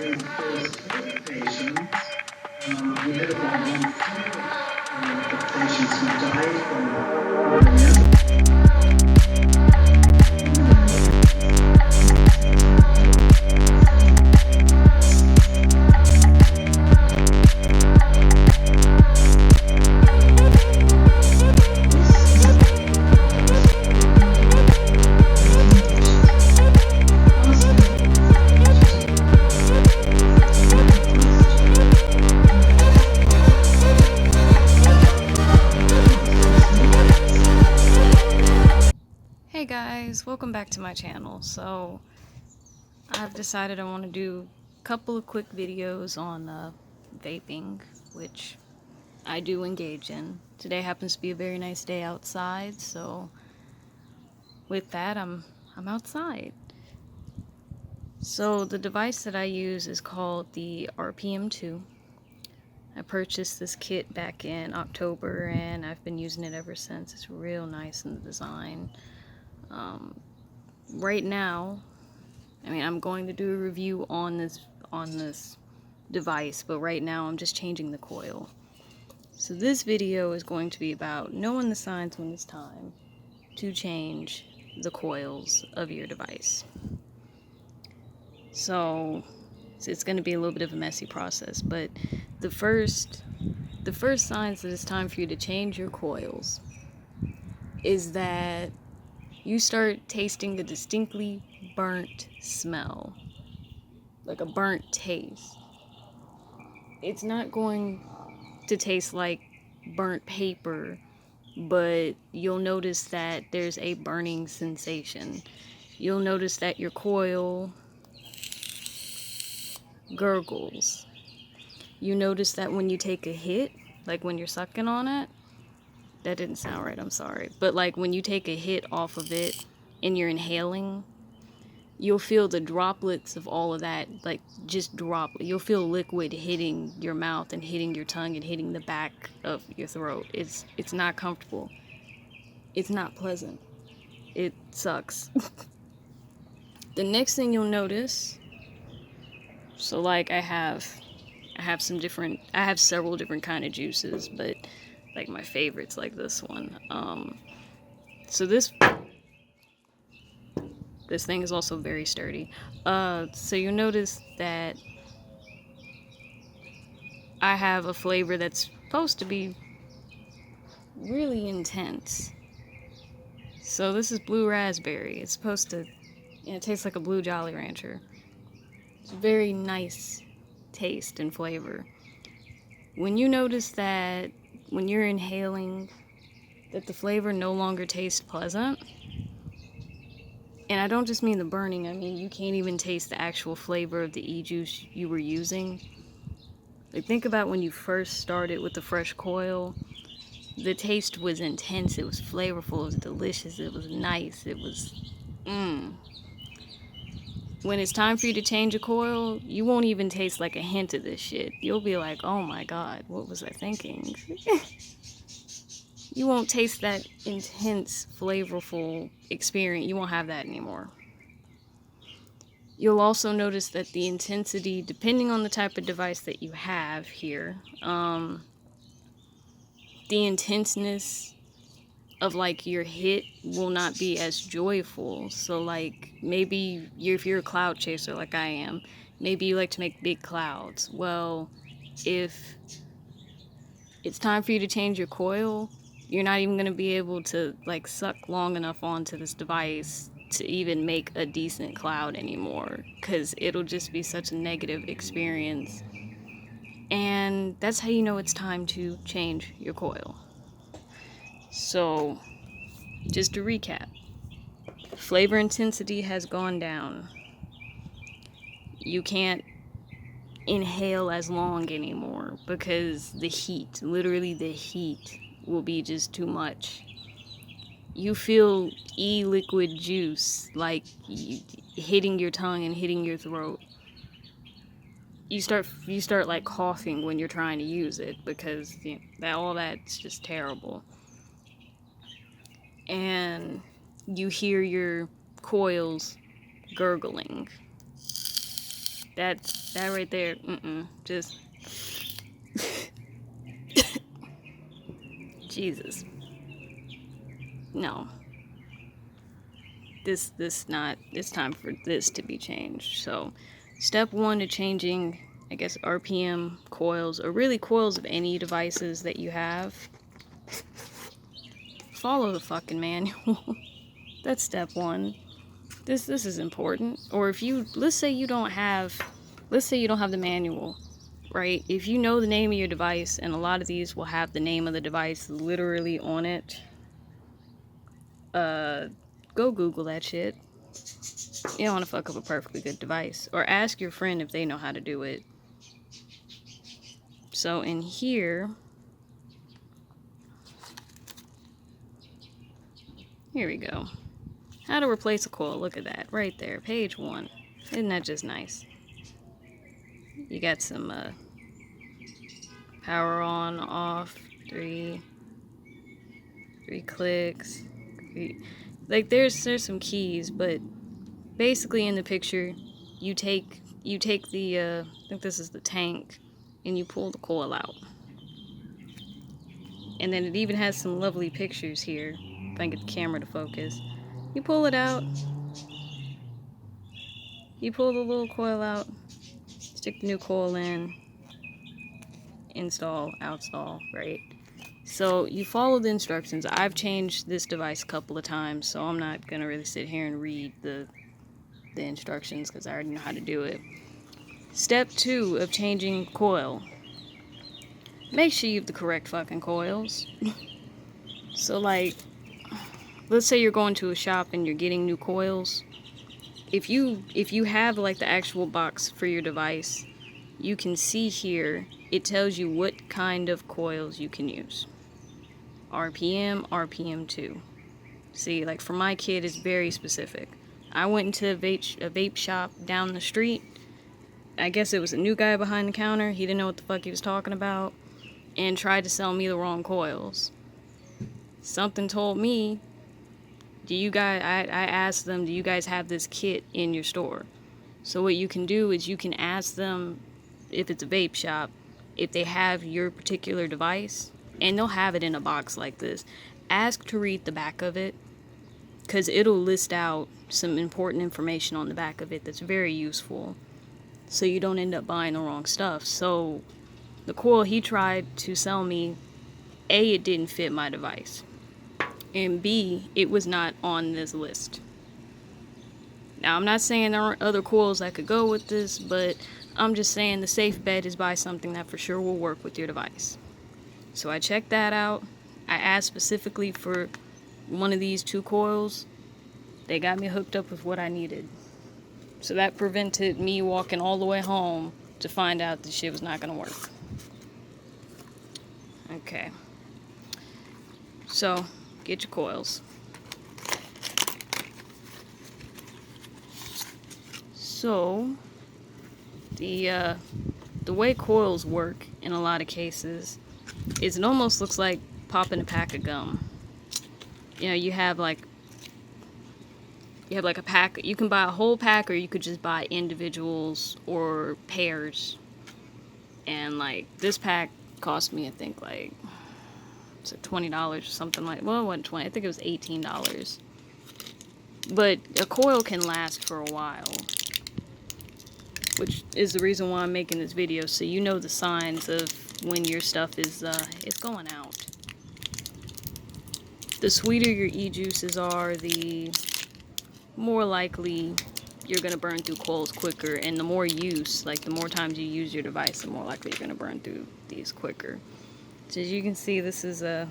during the first 8 patients, we had about 1/3 of patients who died from Hey guys, welcome back to my channel. So I've decided I want to do a couple of quick videos on vaping, which I do engage in. Today happens to be a very nice day outside, so with that I'm outside. So the device that I use is called the RPM2. I purchased this kit back in October and I've been using it ever since. It's real nice in the design. Right now, I'm going to do a review on this device, but right now I'm just changing the coil. So this video is going to be about knowing the signs when it's time to change the coils of your device. So it's going to be a little bit of a messy process, but the first signs that it's time for you to change your coils is that you start tasting a distinctly burnt smell, like a burnt taste. It's not going to taste like burnt paper, but you'll notice that there's a burning sensation. You'll notice that your coil gurgles. You notice that when you take a hit, like when you're sucking on it, that didn't sound right, I'm sorry, but like when you take a hit off of it and you're inhaling, you'll feel the droplets of all of that, like just drop. You'll feel liquid hitting your mouth and hitting your tongue and hitting the back of your throat. It's not comfortable. It's not pleasant. It sucks. The next thing you'll notice, so like I have several different kind of juices, but like my favorites like this one. So this thing is also very sturdy. So you'll notice that I have a flavor that's supposed to be really intense. So this is blue raspberry. It's supposed to, it tastes like a blue Jolly Rancher. It's a very nice taste and flavor. When you notice that when you're inhaling that the flavor no longer tastes pleasant, and I don't just mean the burning, I mean you can't even taste the actual flavor of the e-juice you were using. Like, think about when you first started with the fresh coil. The taste was intense, it was flavorful, it was delicious, it was nice, it was When it's time for you to change a coil, you won't even taste like a hint of this shit. You'll be like, oh my god, what was I thinking? You won't taste that intense, flavorful experience. You won't have that anymore. You'll also notice that the intensity, depending on the type of device that you have here, the intenseness of like your hit will not be as joyful. So like maybe if you're a cloud chaser like I am, maybe you like to make big clouds. Well, if it's time for you to change your coil, you're not even going to be able to like suck long enough onto this device to even make a decent cloud anymore, because it'll just be such a negative experience. And that's how you know it's time to change your coil. So just to recap, flavor intensity has gone down. You can't inhale as long anymore because the heat, literally the heat, will be just too much. You feel e-liquid juice like hitting your tongue and hitting your throat. You start like coughing when you're trying to use it because all that's just terrible. And you hear your coils gurgling. That right there, just Jesus. No. This not, it's time for this to be changed. So step one to changing, I guess, RPM coils, or really coils of any devices that you have, follow the fucking manual. That's step one. This is important. Or if you, let's say you don't have the manual, right? If you know the name of your device, and a lot of these will have the name of the device literally on it, go Google that shit. You don't want to fuck up a perfectly good device. Or ask your friend if they know how to do it. So in here we go. How to replace a coil. Look at that right there, page 1. Isn't that just nice? You got some power on, off, three clicks. Like there's some keys, but basically in the picture, you take the I think this is the tank, and you pull the coil out. And then it even has some lovely pictures here. If I can get the camera to focus. You pull it out. You pull the little coil out. Stick the new coil in. Install, outstall, right? So you follow the instructions. I've changed this device a couple of times, so I'm not gonna really sit here and read the instructions because I already know how to do it. Step 2 of changing coil. Make sure you have the correct fucking coils. So like, let's say you're going to a shop and you're getting new coils. If you have like the actual box for your device, you can see here, it tells you what kind of coils you can use. RPM, RPM2. See, like for my kid, it's very specific. I went into a vape shop down the street. I guess it was a new guy behind the counter. He didn't know what the fuck he was talking about, and tried to sell me the wrong coils. Something told me, I asked them, do you guys have this kit in your store? So what you can do is you can ask them, if it's a vape shop, if they have your particular device, and they'll have it in a box like this. Ask to read the back of it, because it'll list out some important information on the back of it that's very useful, so you don't end up buying the wrong stuff. So the coil he tried to sell me, A, it didn't fit my device, and B, it was not on this list. Now, I'm not saying there aren't other coils that could go with this, but I'm just saying the safe bet is buy something that for sure will work with your device. So I checked that out. I asked specifically for one of these 2 coils. They got me hooked up with what I needed. So that prevented me walking all the way home to find out this shit was not going to work. Okay. So, get your coils. So, the way coils work in a lot of cases is it almost looks like popping a pack of gum. You know, you have like a pack. You can buy a whole pack, or you could just buy individuals or pairs. And like this pack cost me, I think like, it's like $20 or something like. Well, it wasn't 20. I think it was $18. But a coil can last for a while, which is the reason why I'm making this video, so you know the signs of when your stuff is going out. The sweeter your e-juices are, the more likely you're going to burn through coils quicker, and the more use, like the more times you use your device, the more likely you're going to burn through these quicker. So as you can see, this is a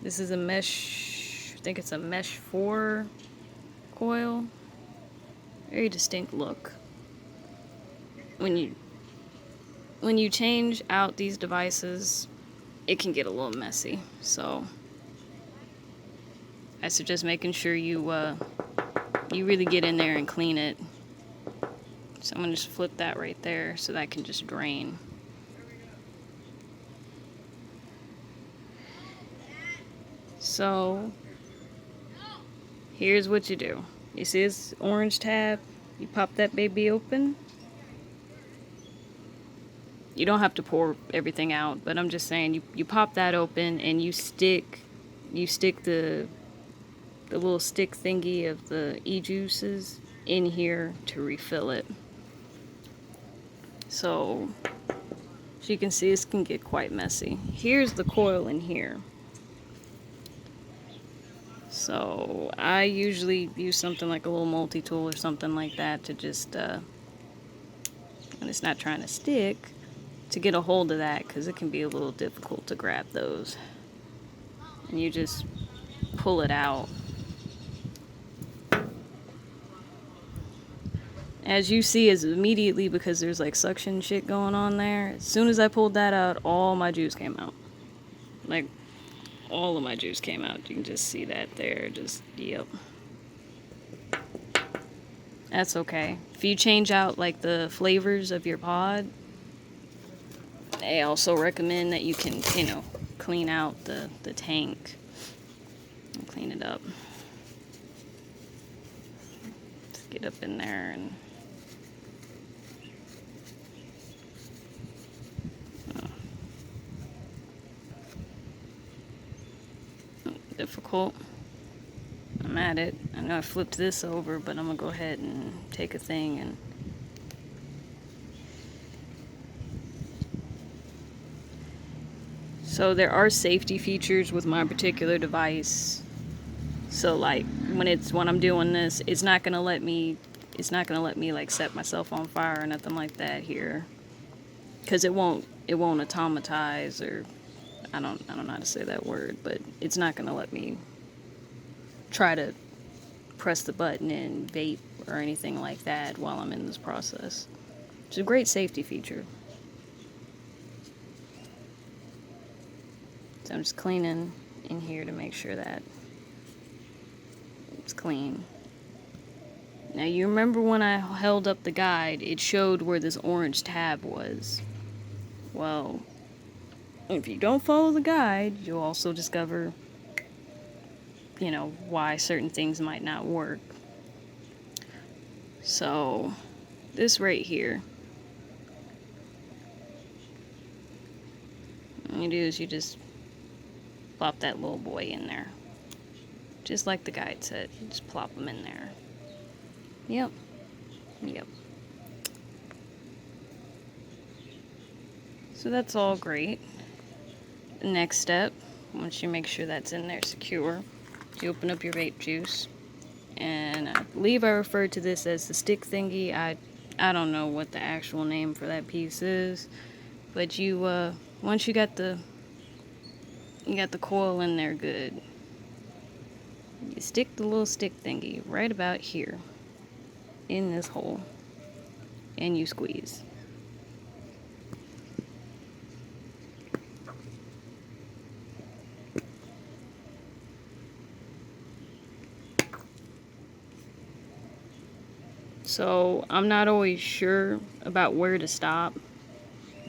mesh, I think it's a mesh 4 coil. Very distinct look. When you change out these devices, it can get a little messy. So I suggest making sure you really get in there and clean it. So I'm gonna just flip that right there so that can just drain. So here's what you do. You see this orange tab? You pop that baby open. You don't have to pour everything out, but I'm just saying you pop that open and you stick the little stick thingy of the e-juices in here to refill it. So, as you can see, this can get quite messy. Here's the coil in here. So, I usually use something like a little multi-tool or something like that to just, when it's not trying to stick, to get a hold of that, because it can be a little difficult to grab those. And you just pull it out. As you see, is immediately, because there's like suction shit going on there, as soon as I pulled that out, all my juice came out. Like, all of my juice came out. You can just see that there. Just, yep. That's okay. If you change out like the flavors of your pod, they also recommend that you can, clean out the tank and clean it up. Just get up in there and difficult. I'm at it. I know I flipped this over, but I'm gonna go ahead and take a thing and so there are safety features with my particular device. So like when I'm doing this, it's not gonna let me like set myself on fire or nothing like that here, because it won't automatize, or I don't know how to say that word, but it's not gonna let me try to press the button and vape or anything like that while I'm in this process. It's a great safety feature. So I'm just cleaning in here to make sure that it's clean. Now you remember when I held up the guide, it showed where this orange tab was. Well, if you don't follow the guide, you'll also discover, why certain things might not work. So, this right here, what you do is you just plop that little boy in there. Just like the guide said, just plop them in there. Yep. So that's all great. The next step, once you make sure that's in there secure, you open up your vape juice. And I believe I referred to this as the stick thingy. I don't know what the actual name for that piece is. But you, once you got the coil in there good, you stick the little stick thingy right about here in this hole, and you squeeze. So I'm not always sure about where to stop.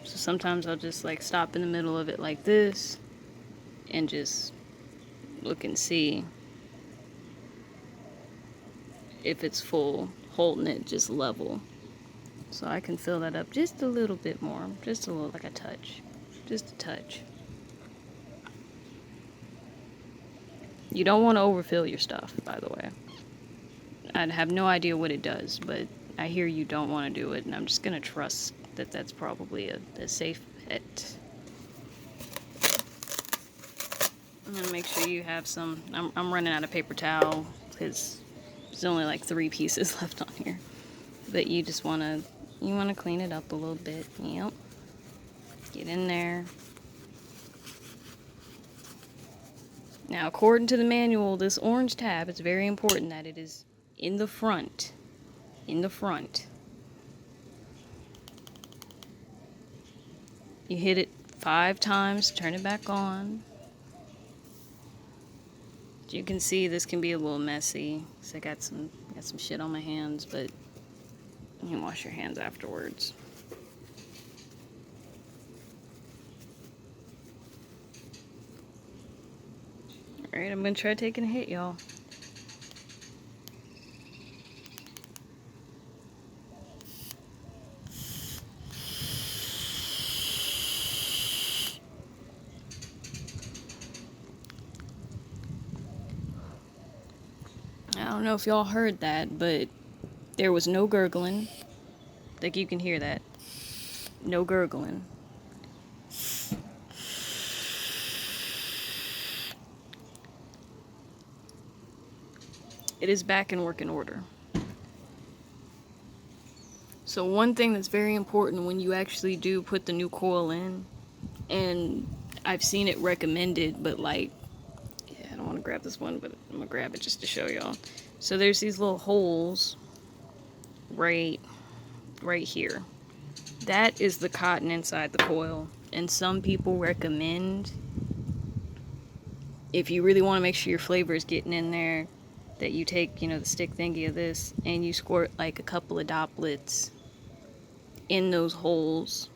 So sometimes I'll just like stop in the middle of it like this and just look and see if it's full, holding it just level. So I can fill that up just a little bit more, just a little, like a touch, just a touch. You don't want to overfill your stuff, by the way. I have no idea what it does, but I hear you don't want to do it, and I'm just going to trust that that's probably a safe bet. I'm going to make sure you have some. I'm running out of paper towel because there's only like 3 pieces left on here. But you just want to clean it up a little bit. Yep. Get in there. Now, according to the manual, this orange tab, it's very important that it is in the front. In the front. You hit it 5 times, turn it back on. As you can see, this can be a little messy. So I got some shit on my hands, but you can wash your hands afterwards. Alright, I'm gonna try taking a hit, y'all. don't know if y'all heard that, but there was no gurgling. Like, you can hear that. No gurgling. It is back in working order. So one thing that's very important when you actually do put the new coil in, and I've seen it recommended, but like, yeah, I don't want to grab this one, but I'm gonna grab it just to show y'all. So there's these little holes right here. That is the cotton inside the coil, and some people recommend, if you really want to make sure your flavor is getting in there, that you take, you know, the stick thingy of this and you squirt like a couple of droplets in those holes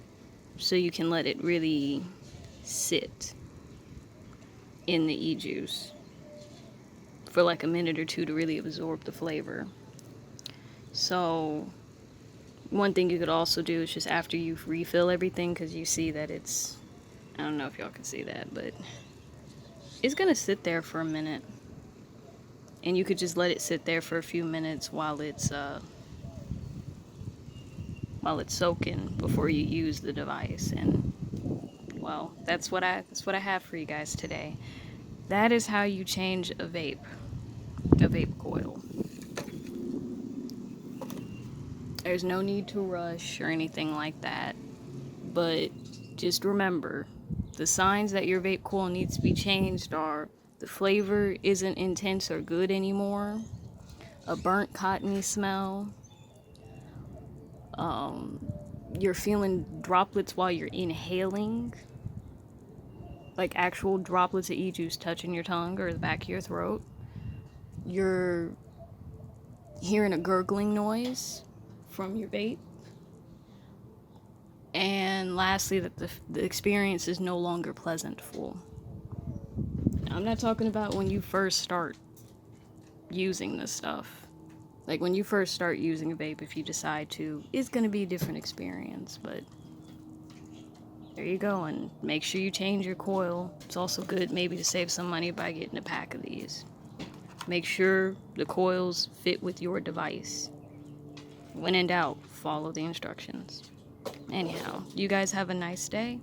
so you can let it really sit in the e-juice for like a minute or two to really absorb the flavor. So one thing you could also do is just after you refill everything, because you see that it's, I don't know if y'all can see that, but it's gonna sit there for a minute, and you could just let it sit there for a few minutes while it's soaking before you use the device. And well, that's what I have for you guys today. That is how you change a vape coil. There's no need to rush or anything like that, but just remember, the signs that your vape coil needs to be changed are the flavor isn't intense or good anymore, a burnt cottony smell, you're feeling droplets while you're inhaling, like actual droplets of e-juice touching your tongue or the back of your throat, you're hearing a gurgling noise from your vape, and lastly, that the experience is no longer pleasantful. I'm not talking about when you first start using this stuff. Like, when you first start using a vape, if you decide to, it's going to be a different experience, but there you go. And make sure you change your coil. It's also good maybe to save some money by getting a pack of these. Make sure the coils fit with your device. When in doubt, follow the instructions. Anyhow, you guys have a nice day.